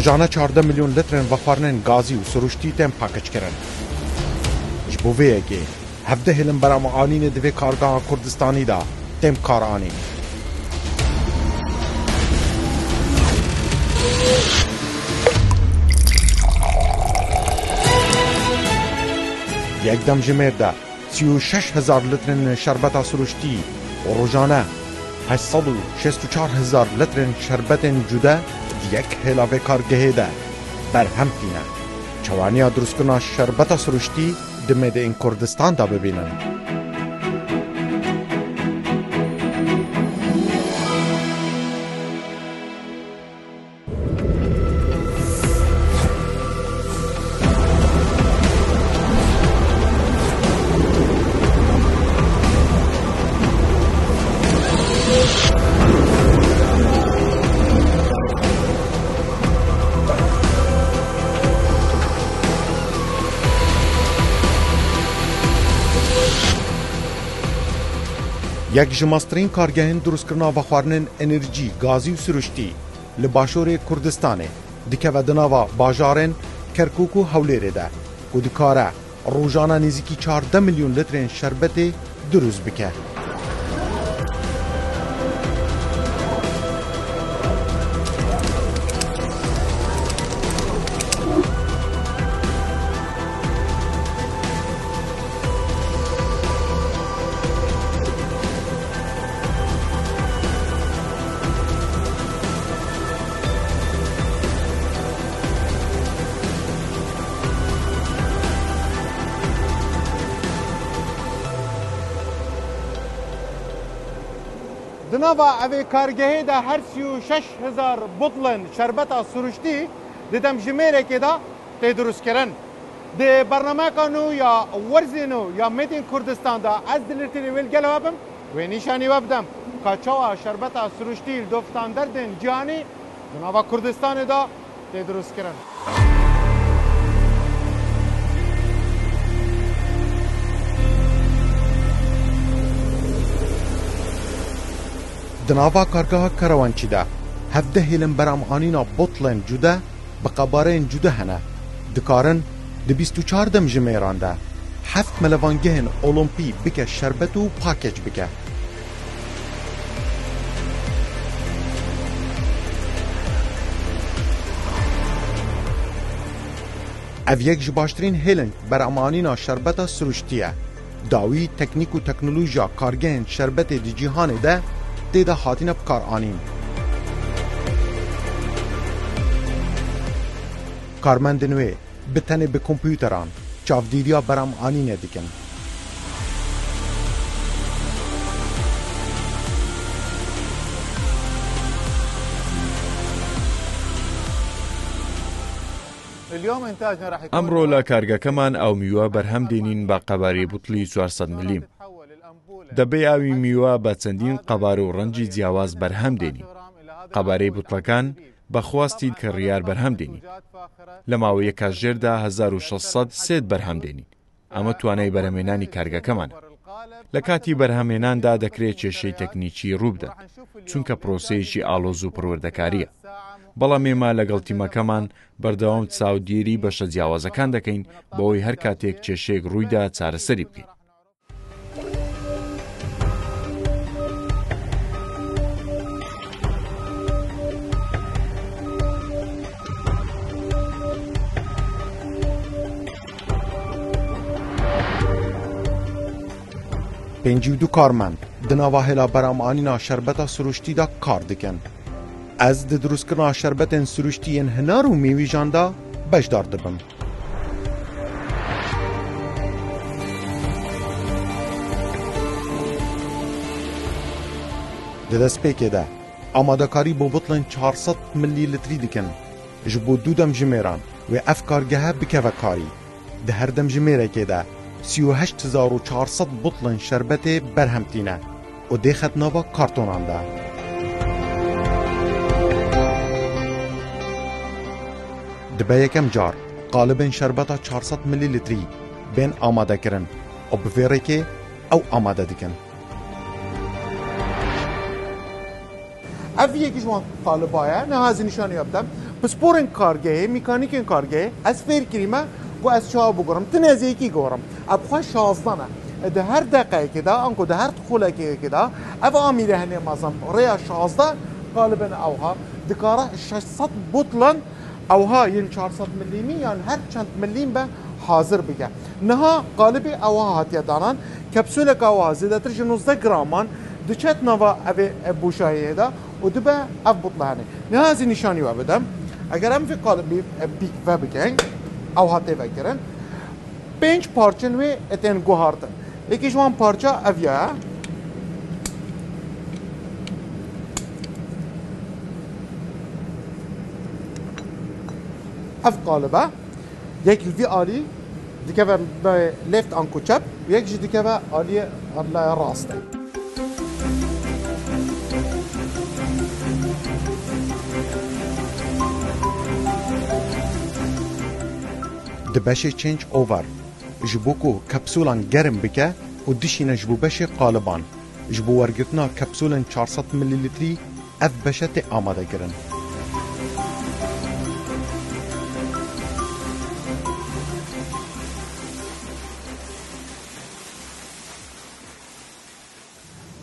روزانه 14 میلیون لیتر وخوارنên gazî û siruştî tên paqijkirin. Ji bo vê yekê 17 hilin beramîanînê di vê kargeha Kurdistanî de tên karanîn. Yekdem ji mêr de 36,000 litrên şerbeta siruştî û rojane 864,000 litrên şerbetên cude di yek hêla vê kargehê de berhem tîne. Çewaniya durustkirina şerbeta siruştî di mêdeyên Kurdistan de bibînin. Yek ji mastrên kargehên durustkirina vexwarinên enerjî, gazî û siruştî li başorê Kurdistanê dikeve di nava bajarên Kerkûk û Hewlêrê de û dikare rojana nêzîkî 14 milyon litrên şerbetê dirûz bike. Di nava evê kargehê de her 36,000 botlên şerbeta siruştî di demjimêrekê de tê dirûstkirin. Di bernameka nû ya werzê nû ya Mêdên Kurdistan de ez dilîrtînê wê gelo bim wê nîşanî we bidem ka çawa şerbeta siruştî li doftan derdên cihanî di nava Kurdistanê de tê dirûstkirin. Di nava kargeha Karawançî de 17 hêlin beramîanîna botlên cude bi qebareyên cude hene. Dikarin di 24 dem ji mêran de 7 melevangehên Olimpî bike şerbet û pakeç bike. Ev yek ji baştirîn hêlin beramîanîna şerbeta siruştî ye. Dawî teknîk û teknolojiya kargehên şerbetê di cîhanê de tê de hatine bikaranîn. Karmendên wê bi tenê bi kompûteran çavdîriya beramîanînê dikin. ئەمڕۆ لە کارگەکەمان ئەو میوە بەرهەم دێنین بە قەبارەی بوتڵی 400 ملیم. دەبێ ئاوی میوە بە چەندین قەبارە و ڕەنجی جیاواز بەرهەم دێنین. قەبارەی بوتڵەکان بەخواستی کڕیار بەرهەم دێنین. لە ماوەی کاتژێردا 1600 سێت بەرهەم دێنین. ئەمە توانای بەرهەمهێنانی کارگەکەمانە. لە کاتی بەرهەمهێناندا دەکرێت کێشەی تەکنیکی ڕووبدەن، چونکە پرۆسەیەکی ئاڵۆز و پروردەکاریە. بەڵام ئێمە لەگەڵ تیمەکەمان بەردەوام چاودێری بەشە جیاوازەکان دەکەین بۆەوەی هەر کاتێک کێشەیەک ڕوویدا چارەسەری بکەین. پێنجی و دوو کارمەند di nava hêla beramîanîna şerbeta siruştî de kar dikin. Ez di dirûstkirina şerbetên siruştî yên hinar û mêwîjan de bejdar dibim. Di destpêkê de amadekarî bo botlên 400 milîlitrî dikin. Ji bo dû dem ji mêran wê ev kargehe bikeve karî. Di her dem ji mêrekê de 38,400 botlên şerbetê berhem tîne û dê xet nava kartonan de. Dibe yekem car qalibên şerbeta 400 milîlitrî bên amadekirin û bi vê rêkê ew amade dikin. Ev yekî ji wan qaliba ye, niha ez nîşanî bidem. پسپورن کارگاه میکانیکن کارگاه از فکر کریمه و از چه بگورم تنازعی گورم ابخوا 16 ده هر دقیقه که دا انکو ده هر دخوله که دا او آمیره هنه مازم ریا 16 غالبا اوها دکاره 600 بطلن اوها ین 400 ملیمی یان هر چند ملیم به حاضر بگه نها غالبی اوها هاتیه دانان کپسول که اوها زیده تر 19 گرامان دچت نوا اوی بوشاهیه دا و دبه اف بطله هنه نها از نشانی و بدم اگر هم فی قالبی بیک و بگن اوها تیوه کرن 5 پارچن و اتن گوهارتن یکیش وان پارچه اویا اف قالبه یک الفی آلی دیگه به لفت آنکو چپ و یک جی دیگه به آلی راسته دبشه چنج اوور جبو کو کپسولان گرم بکه و دشینه جبو بشه قالبان جبو ورگتنا کپسولان 400 ملی لیتری اف بشه تی آماده گرن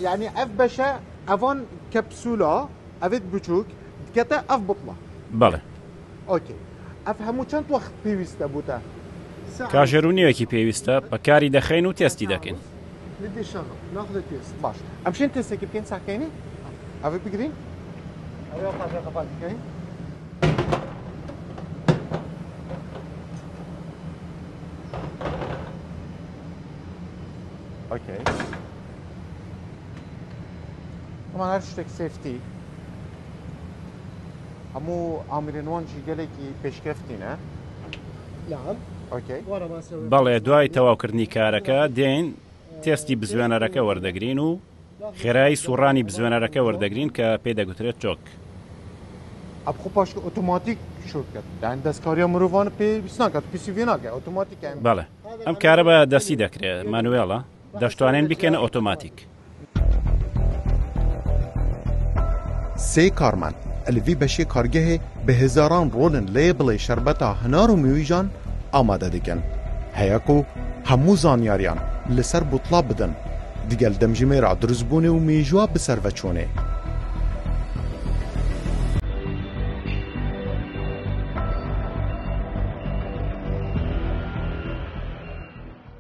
يعني اف بشه افون كبسوله افيت بچوك كتا اف بطله بله اوكي افهمو چند وقت پێویستە بووتە کاژێرونیەکی پێویستە بەکاری دەخەین و تێستی دەکەین لدي شغل ناخذ تيست باش امشي تيستك بكين ساكيني افي بقرين ايوه قاعد قفال بكين اوكي طبعا هرشتك سيفتي همو عامرين وانجي قالكي بيشكفتينا نعم اوكي بەڵێ دوای تەواوکردنی کارەکە دێن تێستی بزوێنەرەکە وەردەگرین و خێرایی سوڕانی بزوێنەرەکە وەردەگرین کە پێی دەگوترێت چۆک ابخو باش اوتوماتیک شو کرد يعني دستکاری مروان پێویست ناکات پیسیوی ناکات اوتوماتیک بەڵێ ئەم کارە بە دەستی دەکرێت مانوێڵە دەشتوانێن بکەنە ئۆتۆماتیک سه کارمند الوی بشی کارگه به هزاران رولن لیبل شربتا هنار و میویجان آماده دیگن هیاکو همو زانیاریان لسر بطلا بدن دیگل دمجمه را درزبونه و میجوا بسر وچونه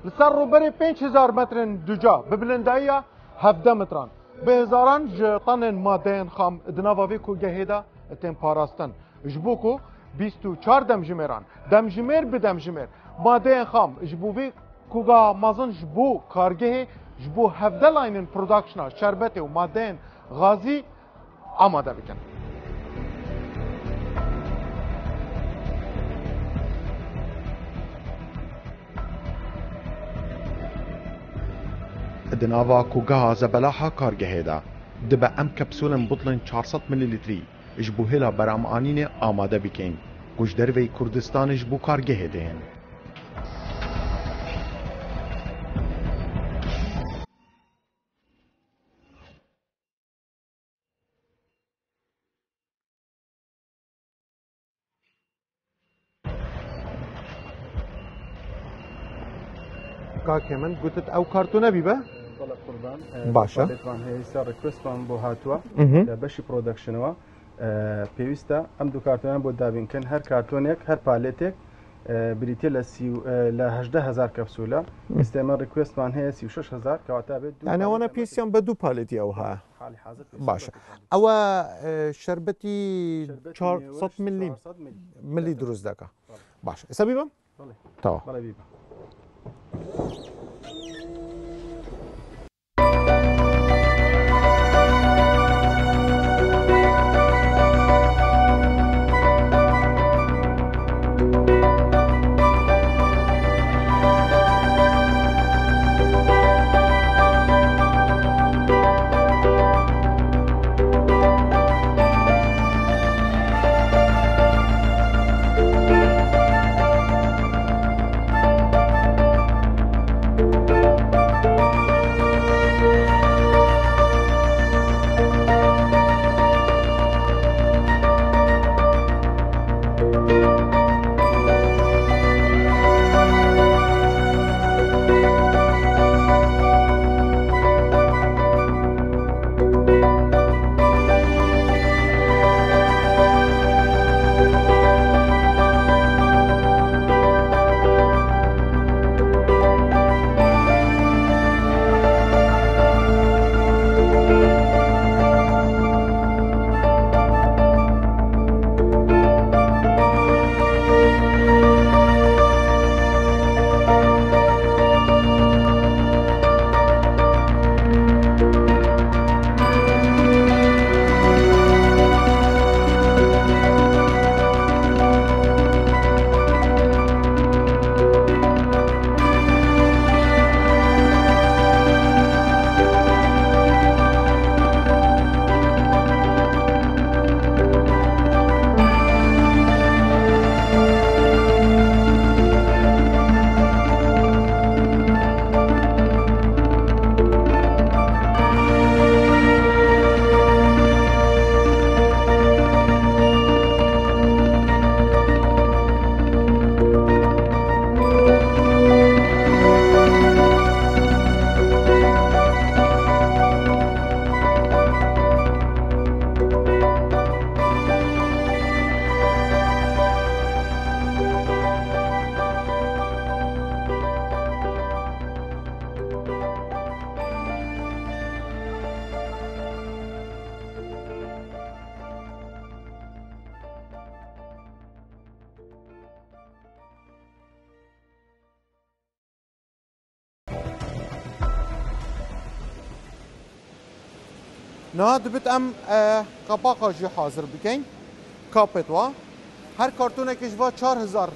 لسر روبری 5000 مترن دوجا ببلندایی 17 متران به هزاران طن ماده خام دناواوی کو گهیدا تن پاراستن جبو کو 24 دمجمران دمجمر به دمجمر ماده خام جبووی کوگا مازن جبو کارگه جبو 17 لاینن پروداکشن شربت و ماده غازی آماده بکن دناوا کوگا زبلاحا کارگه دا دبا ام کپسولن بطلن 400 ملی لیتری جبو هلا برام آنین آماده بکن گوش دروی کردستان جبو کارگه دهن کاکه من گوتت او کارتونه بی به؟ باشە هێستا ڕکوستمان بۆ هاتووە لە بەشی پرۆدەکشنەوە پێویستە ئەم دوو کارتۆنیان بۆ دابینکەن هەر کارتۆنێک هەر پالێتێک بریتە لە 18,000 کەپسولە ئێستێمە ڕکوستمان هەیە 36,000 کەواتە بێت ئەوانە پێویستیان بە دوو پالێتی ئەو هەیە باشە ئەوە شەربەتی 400 ملی دروست دەکە باشە ئێستا بیبم تەواو نه دبت ام قپاقا جی حاضر بکن کاپت وا هر کارتونه کش وا 4000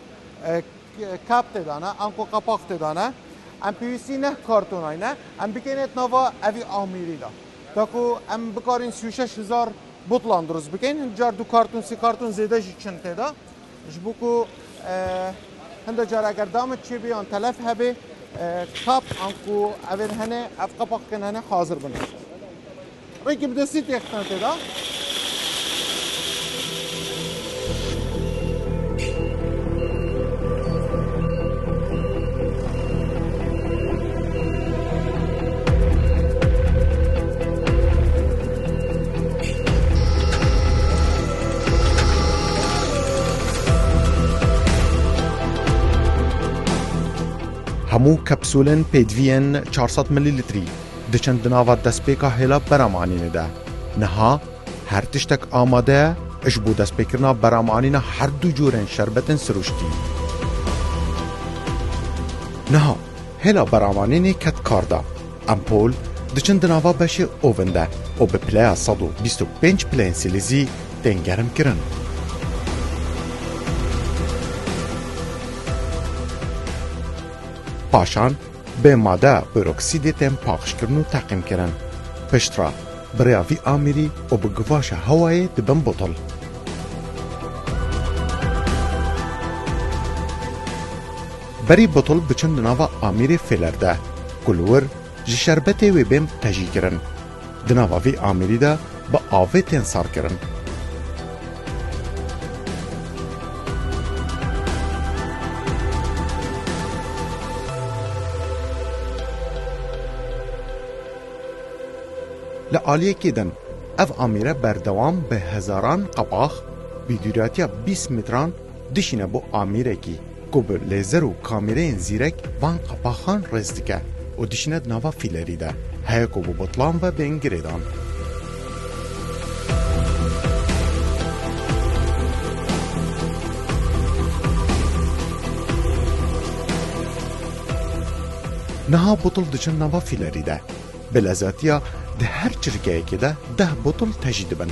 کاپ تدانه انکو قپاق تدانه ام پیویسی نه کارتونای نه ام بکنیت نوا اوی آمیری دا تاکو ام بکارین 36000 بطلان درست بکن جار دو کارتون سی کارتون زیده جی چند تدا جبوکو هنده جار اگر دامت چی بیان تلف هبه کاپ انکو اوین هنه اف قپاق کن هنه حاضر بنه ریکی بدستی تیختن تدا همو کپسولن پیدوین 400 ملی لیتری دچند ناوا دستپیکا هلا برامانین ده نها هر تشتک آماده اش بو دستپیکرنا برامانین هر دو جورن شربتن سروشتی نها هلا برامانین کت کاردا امپول دچند ناوا بشه اوون ده او به پلیا 125 پلین سیلیزی دنگرم کرن پاشان به ماده پروکسید تم پاخش کردن و تعقیم کردن پشترا برای وی آمیری و به گواش هوای دبن بطل بری بطل بچند ناوا آمیری فیلرده کلور جی شربت و بیم تجی کردن دناوا وی آمیری ده با آوه تنسار کردن لعالیه کدن اف آمیره بردوام به هزاران قپاق ویدیوراتیا 20 متران دشینه بو آمیره کی کو به لیزر و کامیره زیرک وان قپاقان رزدکه و دشینه ناوا فیلری ده هیا کو بو بطلان و بینگریدان نها بطل دچن ناوا فیلری ده بلازاتیا ده هر چرکه که ده بطل تجید بن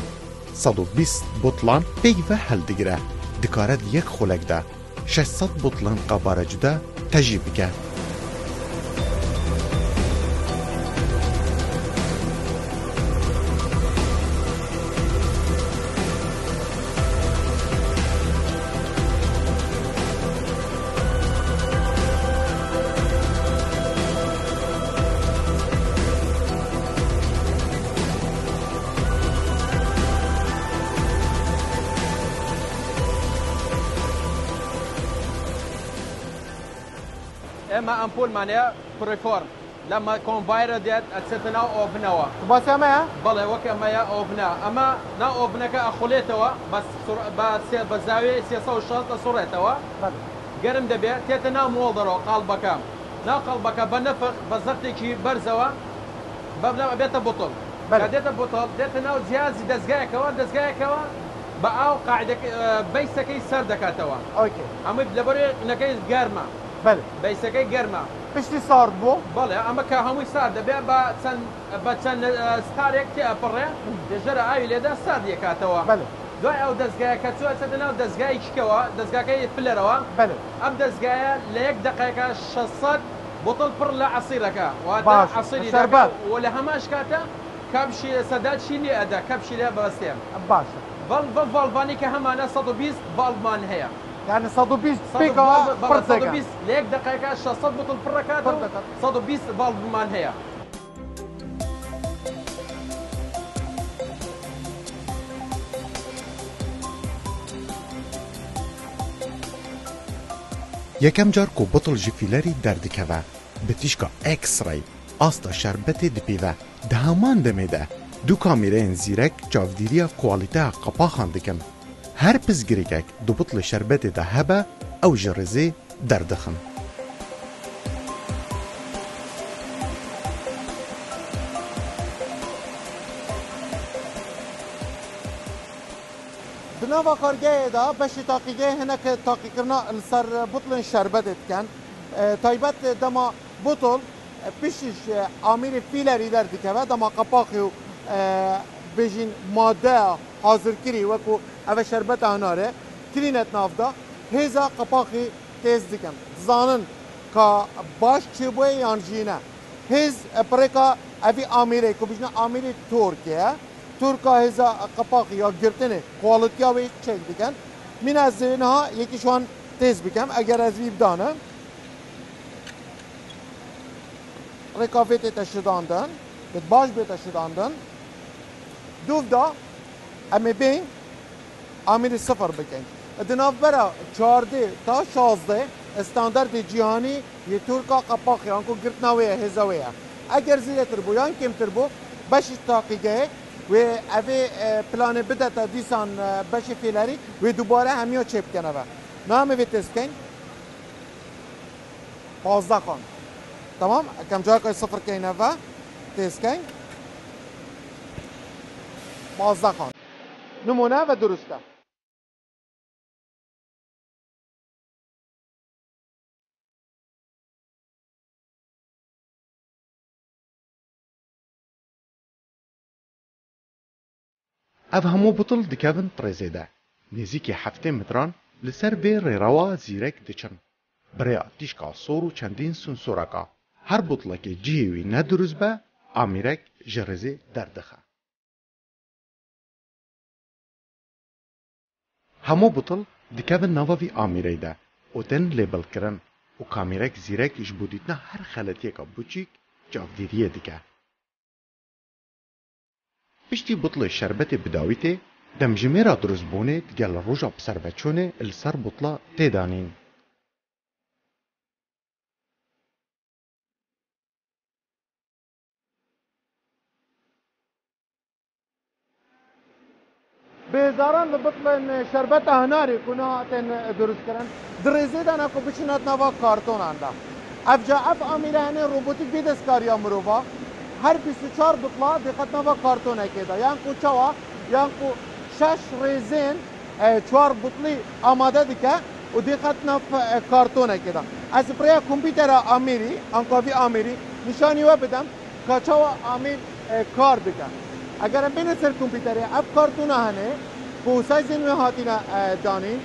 120 بطلان پیوه هل دگره دکارد یک خلق ده 600 بطلان قبارج ده تجیب که اما امبول معناها بريفورم لما كونفاير ديت اتستنا اوفنوا بس اما بلا وك اما يا اوفنا اما نا اوفنك اخوليتوا بس بزاويه سياسه وشاط صورتوا قرم دبي تيتنا مولدرو قلبك نا قلبك بنفخ بزرتكي برزوا ببنا بيت بطل ديت بطل ديتنا جهاز دزقايكوا باو قاعده بيسكي سردكاتوا اوكي اما لبري نكاي قرمه بله بيسكي قرمه پشتی سارد بو بله اما که همون سرد به چند ستارک تی اپره دجرا آیل ده سرد یکاتوا بله دوای او دزگاه کتو اصلا دزگاه چیکوا دزگاه کی فلروا بله ام دزگاه لیک دقیقه 600 بطل پر لعصيرك باش. وهذا عصير شربات. ولا هماش كاتا كبشي سداد شيني ادا كبشي لا بسيم باشا فالفاني كهمانا 120 فالفان هي يعني 120 بيكا 120 ليك دقيقة 600 بطل فركاتو 120 فالفان هي یکم جار کو بطل جفیلری دردکوه بتیشکا اکس رای آستا شربت دپیوه ده همان دمیده دو کامیره زیرک جاودیریا کوالیته قپا خاندکن هر پزگریکک دو بطل شربت ده هبه او جرزه دردخن بناوا کارگاه دا بشی تاقیگه هنک تاقی کرنا سر بطل شربت کن تایبت دما بطل پیشش آمیر فیلری در دیکه دما قپاقی و بيجين مادة حاضر كري وكو أو شربت هناره كلينت نافدا هذا قباقي تيز دكم زانن كا باش چبوي يانجينا هز بريكا أبي أميري كو بيجنا أميري تركيا تركا هذا قباقي يا جرتنه كواليتيا وي چك دكن من از اینها یکیشون تیز بکم اگر از وی بدانم رکافت تشداندن به باش به تشداندن دوف دا امی بین امیر صفر بکن ادناف برا 14 تا 16 استاندارد جهانی یه ترکا قپاقی آنکو گرتناویه هزاویه اگر زیده تربو یا کم تربو باش تاقیگه و اوی پلان بده تا دیسان بشه فیلری و دوباره همیو چپ کنه و نامه وی تست کن 15 خان تمام کم جای که صفر کنه و تست کن 15 خان نمونه و درسته اف همو بطل دکاون پرزیده نزیکی 7 متران لسر به ریروا زیرک دچن برای آتیشکا سور و چندین سنسورکا هر بطلک جیوی ندروز به آمیرک جرزی دردخه همو بطل دکاون نواوی آمیریده و تن لیبل کرن و کامیرک زیرک جبودیتنا هر خلطیه که بوچیک جاودیریه دیگه پشتی بطل شربت بداویته دمجميرا درزبونه ديال الرجع بسربتشونه السر بطلة تيدانين بزاران بطل شربت هناري كنا تن درز كرن درزي دانا كو بچنات نوا كارتون اندا افجا اف اميرانه روبوتيك بيدس كاريا مروفا هر 24 بطلة دقت نوا كارتونه كده يعني كو چوا يعني كو 6 ريزين 4 بطلي آماده ديكه و دقت نوا كارتونه كده از برای کامپیوتر اميري انقاوي اميري نشاني وبدم که چوا امير کار بکن اگر بین سر کامپیوتر اف کارتونه هنه کو سایزن و هاتینا دانی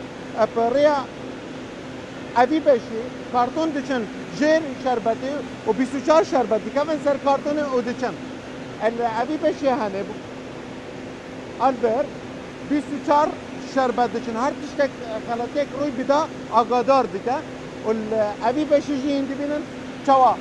برای اوی بشی کارتون دچن جیر شربتی و 24 شربتی که من سر کارتون او دچن اوی بشی هنه البر 24 شربت دچن هر تشتک خلطیک روی بدا آگادار دیگه و اوی بشی جی اندی بینن چوا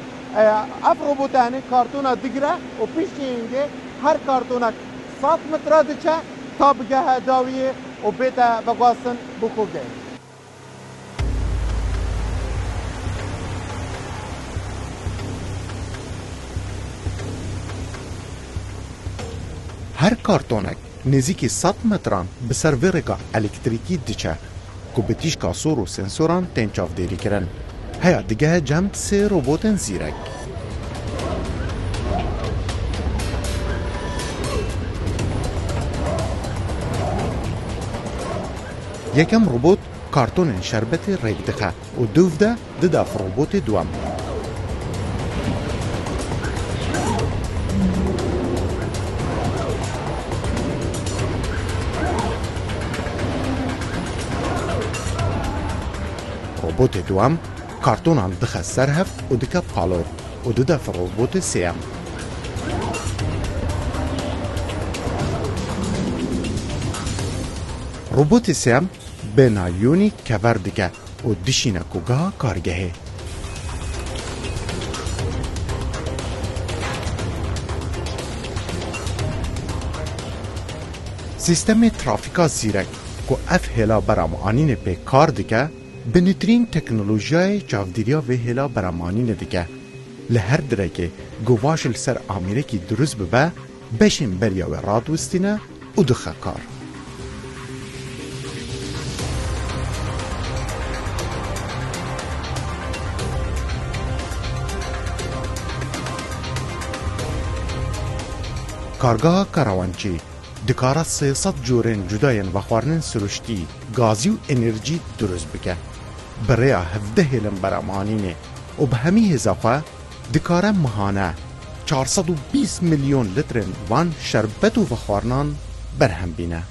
اف روبوتانه کارتونه دیگره و پیشی اینگه هر کارتونک 100 متر دچه تا بگه داویه و بیتا بگواستن بکوگه هر کارتونک نزیکی 100 متران به سرورگا الکتریکی دچه که بتیشکا سور و سنسوران تنچاف دیری کرن هیا دیگه جمع 3 روبوتن زیرک یکم روبوت کارتون شربت ریک دخه و دوف ده دداف روبوت دوام روبوت دوام کارتونان دخه سرهف و دکه پالور و دداف روبوت سیم روبوت سیم به نایونی کور دیگه و دشینه کگاه کارگهه سیستم ترافیکا زیرک که اف هلا برامانین به کار دیگه به نترین تکنولوژیای چاودیریا و هلا برامانین دیگه لهر درکه گواش لسر آمیره کی دروز ببه بشین بریا و رادوستینه و دخه کار کارگاه کاروانچی دکارا 300 جورن جداین و خواردن سروشتی گازی و انرژی درست بکه برای 17 هلم برامانینه و به همی هزاقه دکارا مهانه 420 ملیۆن لترن وان شربەت و بەخواردنان بەرهەم بینە.